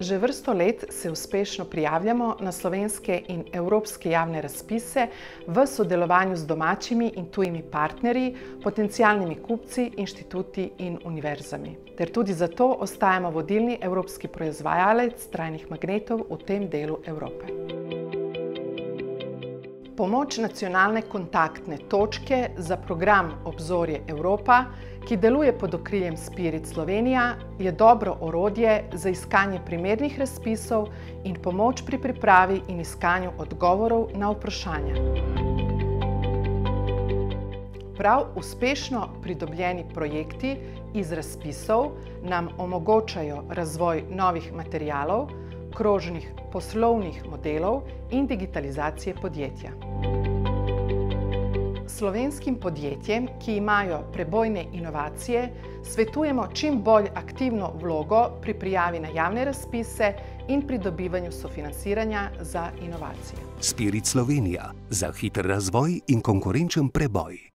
Že vrsto let se uspešno prijavljamo na slovenske in evropske javne razpise v sodelovanju z domačimi in tujimi partnerji, potencialnimi kupci, inštituti in univerzami. Ter tudi zato ostajamo vodilni evropski proizvajalec trajnih magnetov v tem delu Evrope. Pomoč nacionalne kontaktne točke za program Obzorje Evropa, ki deluje pod okriljem Spirit Slovenija, je dobro orodje za iskanje primernih razpisov in pomoč pri pripravi in iskanju odgovorov na vprašanja. Prav uspešno pridobljeni projekti iz razpisov nam omogočajo razvoj novih materialov, krožnih poslovnih modelov in digitalizacije podjetja. Slovenskim podjetjem, ki imajo prebojne inovacije, svetujemo čim bolj aktivno vlogo pri prijavi na javne razpise in pridobivanju sofinanciranja za inovacije. Spirit Slovenija za hiter razvoj in konkurenčen preboj.